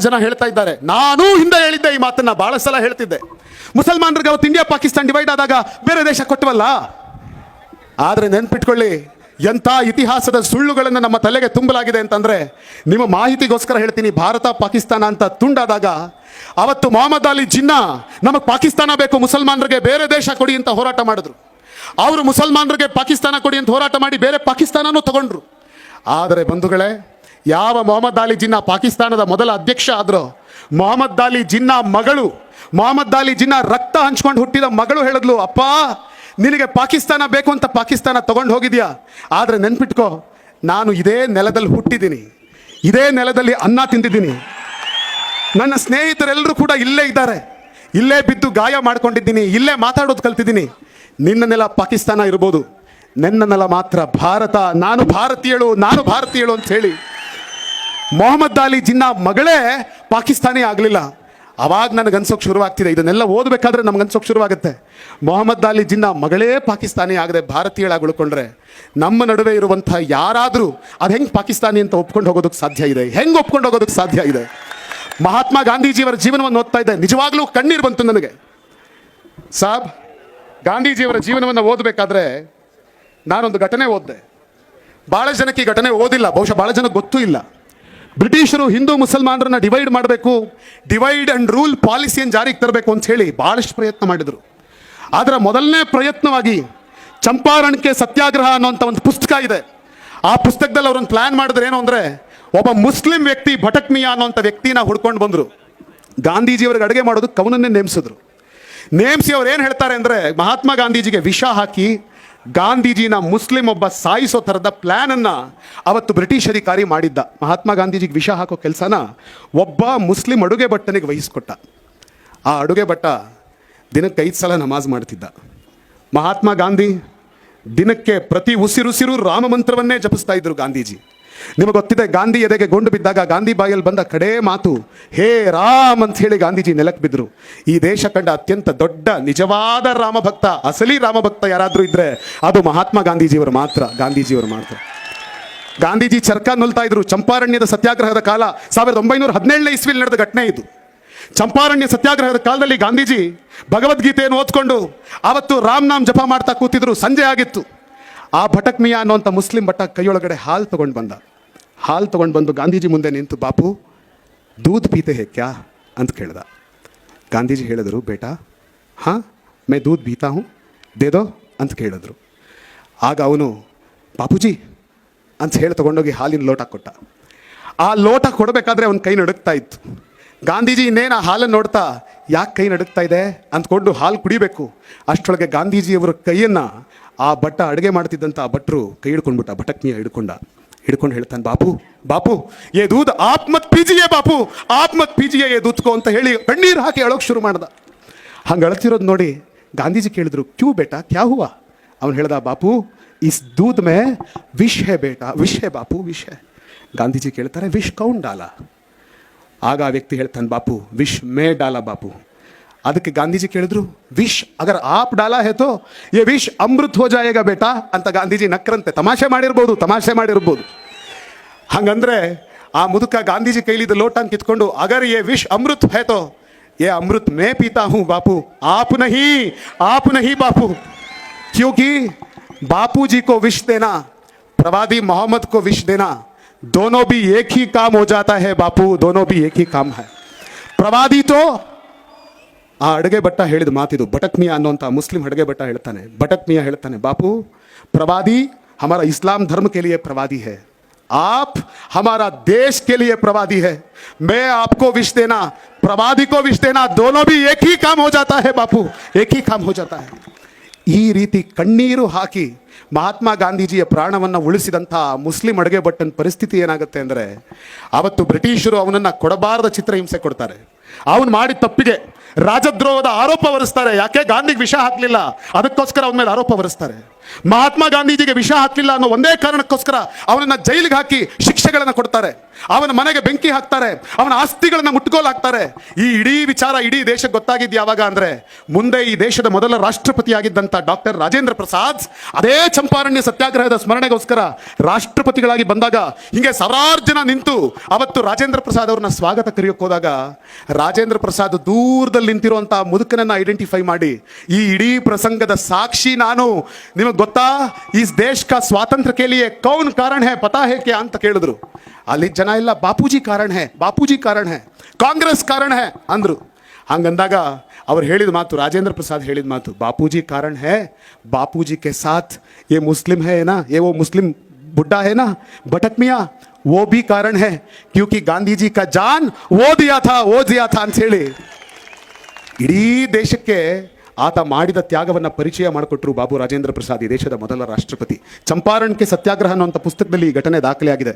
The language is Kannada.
ಜನ ಹೇಳ್ತಾ ಇದ್ದಾರೆ, ನಾನು ಹಿಂದೆ ಹೇಳಿದ್ದೆ ಈ ಮಾತನ್ನ, ಬಹಳ ಸಲ ಹೇಳ್ತಿದ್ದೆ. ಮುಸಲ್ಮಾನರಿಗೆ ಅವತ್ತು ಇಂಡಿಯಾ ಪಾಕಿಸ್ತಾನ ಡಿವೈಡ್ ಆದಾಗ ಬೇರೆ ದೇಶ ಕೊಟ್ಟವಲ್ಲ. ಆದ್ರೆ ನೆನ್ಪಿಟ್ಕೊಳ್ಳಿ, ಎಂಥ ಇತಿಹಾಸದ ಸುಳ್ಳುಗಳನ್ನು ನಮ್ಮ ತಲೆಗೆ ತುಂಬಲಾಗಿದೆ ಅಂತಂದ್ರೆ, ನಿಮ್ಮ ಮಾಹಿತಿಗೋಸ್ಕರ ಹೇಳ್ತೀನಿ. ಭಾರತ ಪಾಕಿಸ್ತಾನ ಅಂತ ತುಂಡಾದಾಗ ಅವತ್ತು ಮೊಹಮ್ಮದ್ ಅಲಿ ಜಿನ್ನಾ ನಮಗೆ ಪಾಕಿಸ್ತಾನ ಬೇಕು, ಮುಸಲ್ಮಾನರಿಗೆ ಬೇರೆ ದೇಶ ಕೊಡಿ ಅಂತ ಹೋರಾಟ ಮಾಡಿದ್ರು. ಅವರು ಮುಸಲ್ಮಾನರಿಗೆ ಪಾಕಿಸ್ತಾನ ಕೊಡಿ ಅಂತ ಹೋರಾಟ ಮಾಡಿ ಬೇರೆ ಪಾಕಿಸ್ತಾನನೂ ತಗೊಂಡ್ರು. ಆದರೆ ಬಂಧುಗಳೇ, ಯಾವ ಮೊಹಮ್ಮದ್ ಅಲಿ ಜಿನ್ನಾ ಪಾಕಿಸ್ತಾನದ ಮೊದಲ ಅಧ್ಯಕ್ಷ ಆದ್ರೋ, ಮೊಹಮ್ಮದ್ ಅಲಿ ಜಿನ್ನಾ ಮಗಳು, ಮೊಹಮ್ಮದ್ ಅಲಿ ಜಿನ್ನಾ ರಕ್ತ ಹಂಚ್ಕೊಂಡು ಹುಟ್ಟಿದ ಮಗಳು ಹೇಳಿದ್ಲು, ಅಪ್ಪ ನಿನಗೆ ಪಾಕಿಸ್ತಾನ ಬೇಕು ಅಂತ ಪಾಕಿಸ್ತಾನ ತಗೊಂಡು ಹೋಗಿದ್ಯಾ, ಆದರೆ ನೆನ್ಪಿಟ್ಕೋ, ನಾನು ಇದೇ ನೆಲದಲ್ಲಿ ಹುಟ್ಟಿದ್ದೀನಿ, ಇದೇ ನೆಲದಲ್ಲಿ ಅನ್ನ ತಿಂದಿದ್ದೀನಿ, ನನ್ನ ಸ್ನೇಹಿತರೆಲ್ಲರೂ ಕೂಡ ಇಲ್ಲೇ ಇದ್ದಾರೆ, ಇಲ್ಲೇ ಬಿದ್ದು ಗಾಯ ಮಾಡ್ಕೊಂಡಿದ್ದೀನಿ, ಇಲ್ಲೇ ಮಾತಾಡೋದು ಕಲ್ತಿದ್ದೀನಿ. ನಿನ್ನ ನೆಲ ಪಾಕಿಸ್ತಾನ ಇರ್ಬೋದು, ನನ್ನ ನೆಲ ಮಾತ್ರ ಭಾರತ, ನಾನು ಭಾರತೀಯಳು, ನಾನು ಭಾರತೀಯಳು ಅಂತ ಹೇಳಿ ಮೊಹಮ್ಮದ್ ಅಲಿ ಜಿನ್ನಾ ಮಗಳೇ ಪಾಕಿಸ್ತಾನಿ ಆಗಲಿಲ್ಲ. ಅವಾಗ ನನಗೆ ಅನ್ಸೋಕೆ ಶುರುವಾಗ್ತಿದೆ, ಇದನ್ನೆಲ್ಲ ಓದಬೇಕಾದ್ರೆ ನಮ್ಗೆ ಅನ್ಸೋಕೆ ಶುರುವಾಗುತ್ತೆ, ಮೊಹಮ್ಮದ್ ಅಲಿ ಜಿನ್ನಾ ಮಗಳೇ ಪಾಕಿಸ್ತಾನಿ ಆಗದೆ ಭಾರತೀಯಳಾಗಿ ಉಳ್ಕೊಂಡ್ರೆ ನಮ್ಮ ನಡುವೆ ಇರುವಂಥ ಯಾರಾದರೂ ಅದು ಹೆಂಗೆ ಪಾಕಿಸ್ತಾನಿ ಅಂತ ಒಪ್ಕೊಂಡು ಹೋಗೋದಕ್ಕೆ ಸಾಧ್ಯ ಇದೆ? ಹೆಂಗೆ ಒಪ್ಕೊಂಡು ಹೋಗೋದಕ್ಕೆ ಸಾಧ್ಯ ಇದೆ? ಮಹಾತ್ಮ ಗಾಂಧೀಜಿಯವರ ಜೀವನವನ್ನು ಓದ್ತಾ ಇದ್ದೆ, ನಿಜವಾಗ್ಲೂ ಕಣ್ಣೀರು ಬಂತು ನನಗೆ. ಸಾಬ್, ಗಾಂಧೀಜಿಯವರ ಜೀವನವನ್ನು ಓದಬೇಕಾದ್ರೆ ನಾನೊಂದು ಘಟನೆ ಓದಿದೆ. ಭಾಳ ಜನಕ್ಕೆ ಈ ಘಟನೆ ಓದಿಲ್ಲ, ಬಹುಶಃ ಭಾಳ ಜನಕ್ಕೆ ಗೊತ್ತೂ ಇಲ್ಲ. ಬ್ರಿಟಿಷರು ಹಿಂದೂ ಮುಸಲ್ಮಾನರನ್ನ ಡಿವೈಡ್ ಮಾಡಬೇಕು, ಡಿವೈಡ್ ಅಂಡ್ ರೂಲ್ ಪಾಲಿಸಿಯನ್ನು ಜಾರಿಗೆ ತರಬೇಕು ಅಂತ ಹೇಳಿ ಭಾಳಷ್ಟು ಪ್ರಯತ್ನ ಮಾಡಿದರು. ಅದರ ಮೊದಲನೇ ಪ್ರಯತ್ನವಾಗಿ ಚಂಪಾರಣ್ಕೆ ಸತ್ಯಾಗ್ರಹ ಅನ್ನೋಂಥ ಒಂದು ಪುಸ್ತಕ ಇದೆ. ಆ ಪುಸ್ತಕದಲ್ಲಿ ಅವರೊಂದು ಪ್ಲಾನ್ ಮಾಡಿದ್ರೆ ಏನು ಅಂದರೆ, ಒಬ್ಬ ಮುಸ್ಲಿಂ ವ್ಯಕ್ತಿ ಭಟಕ್ ಮಿಯಾ ಅನ್ನೋಂಥ ವ್ಯಕ್ತಿನ ಹುಡ್ಕೊಂಡು ಬಂದರು. ಗಾಂಧೀಜಿಯವ್ರಿಗೆ ಅಡುಗೆ ಮಾಡೋದಕ್ಕೆ ಅವನನ್ನೇ ನೇಮಿಸಿದ್ರು. ನೇಮಿಸಿ ಅವ್ರು ಏನು ಹೇಳ್ತಾರೆ ಅಂದರೆ, ಮಹಾತ್ಮ ಗಾಂಧೀಜಿಗೆ ವಿಷ ಹಾಕಿ ಗಾಂಧೀಜಿನ ಮುಸ್ಲಿಂ ಒಬ್ಬ ಸಾಯಿಸೋ ಥರದ ಪ್ಲ್ಯಾನನ್ನು ಅವತ್ತು ಬ್ರಿಟಿಷ್ ಅಧಿಕಾರಿ ಮಾಡಿದ್ದ. ಮಹಾತ್ಮ ಗಾಂಧೀಜಿಗೆ ವಿಷ ಹಾಕೋ ಕೆಲಸನ ಒಬ್ಬ ಮುಸ್ಲಿಂ ಅಡುಗೆ ಭಟ್ಟನಿಗೆ ವಹಿಸ್ಕೊಟ್ಟ. ಆ ಅಡುಗೆ ಭಟ್ಟ ದಿನಕ್ಕೆ 5 ಸಲ ನಮಾಜ್ ಮಾಡ್ತಿದ್ದ. ಮಹಾತ್ಮ ಗಾಂಧಿ ದಿನಕ್ಕೆ ಪ್ರತಿ ಉಸಿರುಸಿರು ರಾಮ ಮಂತ್ರವನ್ನೇ ಜಪಿಸ್ತಾ ಇದ್ರು ಗಾಂಧೀಜಿ. ನಿಮಗೆ ಗೊತ್ತಿದೆ, ಗಾಂಧಿ ಎದೆಗೆ ಗೊಂಡು ಬಿದ್ದಾಗ ಗಾಂಧಿ ಬಾಯಲ್ಲಿ ಬಂದ ಕಡೇ ಮಾತು ಹೇ ರಾಮ್ ಅಂತ ಹೇಳಿ ಗಾಂಧೀಜಿ ನೆಲಕ್ಕೆ ಬಿದ್ದರು. ಈ ದೇಶ ಕಂಡ ಅತ್ಯಂತ ದೊಡ್ಡ ನಿಜವಾದ ರಾಮಭಕ್ತ, ಅಸಲಿ ರಾಮಭಕ್ತ ಯಾರಾದರೂ ಇದ್ರೆ ಅದು ಮಹಾತ್ಮ ಗಾಂಧೀಜಿಯವರು ಮಾತ್ರ, ಗಾಂಧೀಜಿಯವರು ಮಾತ್ರ. ಗಾಂಧೀಜಿ ಚರ್ಕ ನುಲ್ತಾ ಇದ್ರು. ಚಂಪಾರಣ್ಯದ ಸತ್ಯಾಗ್ರಹದ ಕಾಲ 1917ನೇ ಇಸ್ವಿಲಿ ನಡೆದ ಘಟನೆ ಇದು. ಚಂಪಾರಣ್ಯ ಸತ್ಯಾಗ್ರಹದ ಕಾಲದಲ್ಲಿ ಗಾಂಧೀಜಿ ಭಗವದ್ಗೀತೆಯನ್ನು ಓದ್ಕೊಂಡು ಅವತ್ತು ರಾಮ್ ನಾಮ್ ಜಪ ಮಾಡ್ತಾ ಕೂತಿದ್ರು. ಸಂಜೆ ಆಗಿತ್ತು. ಆ ಭಟಕ್ ಮಿಯಾ ಅನ್ನೋಂಥ ಮುಸ್ಲಿಂ ಭಟ್ಟ ಕೈಯೊಳಗಡೆ ಹಾಲು ತೊಗೊಂಡು ಬಂದ. ಹಾಲು ತೊಗೊಂಡು ಬಂದು ಗಾಂಧೀಜಿ ಮುಂದೆ ನಿಂತು, ಬಾಪು ದೂದ್ ಪೀತೆ ಹೇ ಕ್ಯಾ ಅಂತ ಕೇಳ್ದ. ಗಾಂಧೀಜಿ ಹೇಳಿದ್ರು, ಬೇಟಾ ಹಾಂ ಮೇ ದೂದ್ ಪೀತಾ ಹೂँ ದೇ ದೋ ಅಂತ ಕೇಳಿದ್ರು. ಆಗ ಅವನು ಬಾಪೂಜಿ ಅಂತ ಹೇಳಿ ತೊಗೊಂಡೋಗಿ ಹಾಲಿನ ಲೋಟ ಕೊಟ್ಟ. ಆ ಲೋಟ ಕೊಡಬೇಕಾದ್ರೆ ಅವನ ಕೈ ನಡುಗ್ತಾ ಇತ್ತು. ಗಾಂಧೀಜಿ ಇನ್ನೇನು ಆ ಹಾಲನ್ನು ನೋಡ್ತಾ, ಯಾಕೆ ಕೈ ನಡುಗ್ತಾ ಇದೆ ಅಂದ್ಕೊಂಡು ಹಾಲು ಕುಡಿಬೇಕು. ಅಷ್ಟರೊಳಗೆ ಗಾಂಧೀಜಿಯವರ ಕೈಯನ್ನು ಆ ಭಟ್ಟ ಅಡುಗೆ ಮಾಡ್ತಿದ್ದಂಥ ಆ ಭಟ್ರು ಕೈ ಹಿಡ್ಕೊಂಡ್ಬಿಟ್ಟ. ಭಟಕ್ ಮಿಯಾ ಹಿಡ್ಕೊಂಡು ಹೇಳ್ತಾನೆ, ಬಾಪು ಬಾಪು ಏ ದೂದ್ ಆಪ್ ಮತ್ ಪೀಜಿಯೇ, ಬಾಪು ಆಪ್ ಮತ್ ಪೀಜಿಯೇ ಏ ದೂದ್ಕೋ ಅಂತ ಹೇಳಿ ಕಣ್ಣೀರು ಹಾಕಿ ಅಳೋಕೆ ಶುರು ಮಾಡ್ದ. ಹಂಗೆ ಅಳ್ತಿರೋದು ನೋಡಿ ಗಾಂಧೀಜಿ ಕೇಳಿದ್ರು, ಕ್ಯೂ ಬೇಟಾ ಕ್ಯಾ ಹುವಾ? ಅವನು ಹೇಳ್ದ, ಬಾಪು ಇಸ್ ದೂದ್ ಮೇ ವಿಷ್ ಹೇ ಬೇಟಾ, ವಿಷ್ ಹೇ ಬಾಪು ವಿಷ್ ಹೇ. ಗಾಂಧೀಜಿ ಕೇಳ್ತಾರೆ, ವಿಷ್ ಕೌನ್ ಡಾಲ? ಆಗ ಆ ವ್ಯಕ್ತಿ ಹೇಳ್ತಾನೆ, ಬಾಪು ವಿಷ್ ಮೇ ಡಾಲ ಬಾಪು. ಅದಕ್ಕೆ ಗಾಂಧೀಜಿ ಕೇಳಿದ್ರು, ವಿಷ್ ಅಗರ್ ಆಪ್ ಡಾಲಾ ಹೇತೋ ಯೇ ವಿಷ್ ಅಮೃತ್ ಹೋ ಜಾಯೇಗಾ ಬೇಟಾ ಅಂತ ಗಾಂಧೀಜಿ ನಕ್ರಂತೆ. ತಮಾಷೆ ಮಾಡಿರ್ಬೋದು. ಹಂಗಂದ್ರೆ ಆ ಮುದುಕ ಗಾಂಧೀಜಿ ಕೈಲಿದ್ದ ಲೋಟ ಕಿತ್ಕೊಂಡು, ಅಗರ್ ಯೇ ವಿಷ್ ಅಮೃತ್ ಹೇತೋ ಯೇ ಅಮೃತ್ ಮೇ ಪೀತಾ ಹೂँ ಬಾಪು, ಆಪ್ ನಹಿ ಬಾಪು, ಕ್ಯೂಂಕಿ बापू जी को विश देना, प्रवादी मोहम्मद को विश देना, दोनों भी एक ही काम हो जाता है बापू, दोनों भी एक ही काम है. ಪ್ರವಾದಿ ತೋ ಆ ಅಡುಗೆ ಭಟ್ಟ ಹೇಳಿದ ಮಾತಿದು. ಭಟಕ್ ಮಿಯಾ ಅನ್ನೋಂಥ ಮುಸ್ಲಿಂ ಅಡುಗೆ ಭಟ್ಟ ಹೇಳ್ತಾನೆ, ಭಟಕ್ ಮಿಯಾ ಹೇಳ್ತಾನೆ, ಬಾಪು ಪ್ರವಾದಿ हमारा इस्लाम धर्म के लिए प्रवादी है, आप हमारा देश के लिए प्रवादी है, मैं आपको विश देना, प्रवादी को विश देना, दोनों भी एक ही काम हो जाता है बापू, एक ही काम हो जाता है. ಈ ರೀತಿ ಕಣ್ಣೀರು ಹಾಕಿ ಮಹಾತ್ಮ ಗಾಂಧೀಜಿಯ ಪ್ರಾಣವನ್ನು ಉಳಿಸಿದಂಥ ಮುಸ್ಲಿಂ ಅಡುಗೆ ಭಟ್ಟನ ಪರಿಸ್ಥಿತಿ ಏನಾಗುತ್ತೆ ಅಂದರೆ, ಅವತ್ತು ಬ್ರಿಟಿಷರು ಅವನನ್ನು ಕೊಡಬಾರದ ಚಿತ್ರಹಿಂಸೆ ಕೊಡ್ತಾರೆ. ಅವನು ಮಾಡಿದ ತಪ್ಪಿಗೆ ರಾಜದ್ರೋಹದ ಆರೋಪ ಹೊರಿಸ್ತಾರೆ. ಯಾಕೆ? ಗಾಂಧಿಗೆ ವಿಷ ಹಾಕ್ಲಿಲ್ಲ, ಅದಕ್ಕೋಸ್ಕರ ಅವನ ಮೇಲೆ ಆರೋಪ ಹೊರಿಸ್ತಾರೆ. ಮಹಾತ್ಮ ಗಾಂಧೀಜಿಗೆ ವಿಷ ಹಾಕ್ಲಿಲ್ಲ ಅನ್ನೋ ಒಂದೇ ಕಾರಣಕ್ಕೋಸ್ಕರ ಅವನನ್ನ ಜೈಲಿಗೆ ಹಾಕಿ ಶಿಕ್ಷೆಗಳನ್ನು ಕೊಡ್ತಾರೆ, ಅವನ ಮನೆಗೆ ಬೆಂಕಿ ಹಾಕ್ತಾರೆ, ಅವನ ಆಸ್ತಿಗಳನ್ನ ಮುಟ್ಗೋಲು ಹಾಕ್ತಾರೆ. ಈ ಇಡೀ ವಿಚಾರ ಇಡೀ ದೇಶಕ್ಕೆ ಗೊತ್ತಾಗಿದ್ದು ಯಾವಾಗ ಅಂದ್ರೆ, ಮುಂದೆ ಈ ದೇಶದ ಮೊದಲ ರಾಷ್ಟ್ರಪತಿಯಾಗಿದ್ದಂಥ ಡಾಕ್ಟರ್ ರಾಜೇಂದ್ರ ಪ್ರಸಾದ್ ಅದೇ ಚಂಪಾರಣ್ಯ ಸತ್ಯಾಗ್ರಹದ ಸ್ಮರಣೆಗೋಸ್ಕರ ರಾಷ್ಟ್ರಪತಿಗಳಾಗಿ ಬಂದಾಗ ಹಿಂಗೆ ಸಾವಿರಾರು ಜನ ನಿಂತು ಅವತ್ತು ರಾಜೇಂದ್ರ ಪ್ರಸಾದ್ ಅವ್ರನ್ನ ಸ್ವಾಗತ ಕರೆಯೋಕೆ ಹೋದಾಗ ರಾಜೇಂದ್ರ ಪ್ರಸಾದ್ ದೂರದಲ್ಲಿ ನಿಂತಿರುವಂತಹ ಮುದುಕನನ್ನ ಐಡೆಂಟಿಫೈ ಮಾಡಿ, ಈ ಇಡೀ ಪ್ರಸಂಗದ ಸಾಕ್ಷಿ ನಾನು, ನಿಮಗೆ ಗೊತ್ತಾ ಈ ದೇಶ ಕಾ ಸ್ವಾತಂತ್ರ್ಯ ಕೆ ಲಿಯೆ ಕೌನ್ ಕಾರಣ ಹೈ ಪತಾ ಹೈ ಕ್ಯಾ ಅಂತ ಕೇಳಿದ್ರು. ಅಲ್ಲಿ ಜನ ಇಲ್ಲ, ಬಾಪೂಜಿ ಕಾರಣ ಹೈ, ಬಾಪೂಜಿ ಕಾರಣ ಹೈ, ಕಾಂಗ್ರೆಸ್ ಕಾರಣ ಹೈ ಅಂದ್ರು. ಹಂಗಂದಾಗ ಅವ್ರು ಹೇಳಿದ ಮಾತು, ರಾಜೇಂದ್ರ ಪ್ರಸಾದ್ ಹೇಳಿದ ಮಾತು, ಬಾಪೂಜಿ ಕಾರಣ ಹೈ, ಬಾಪೂಜಿ ಕೆ ಸಾಥ್ ಯೇ ಮುಸ್ಲಿಂ ಹೈ ನಾ, ಯೇ ವೋ ಮುಸ್ಲಿಂ बुड्ढा है ना भटक मियाँ, वो भी कारण है क्योंकि गांधी जी का जान वो दिया था ಅಂತ ಹೇಳಿ ಇಡೀ ದೇಶಕ್ಕೆ ಆತ ಮಾಡಿದ ತ್ಯಾಗವನ್ನು ಪರಿಚಯ ಮಾಡಿಕೊಟ್ರು ಬಾಬು ರಾಜೇಂದ್ರ ಪ್ರಸಾದ್, ಈ ದೇಶದ ಮೊದಲ ರಾಷ್ಟ್ರಪತಿ. ಚಂಪಾರಣ್ಗೆ ಸತ್ಯಾಗ್ರಹ ಅನ್ನುವಂಥ ಪುಸ್ತಕದಲ್ಲಿ ಈ ಘಟನೆ ದಾಖಲೆ ಆಗಿದೆ.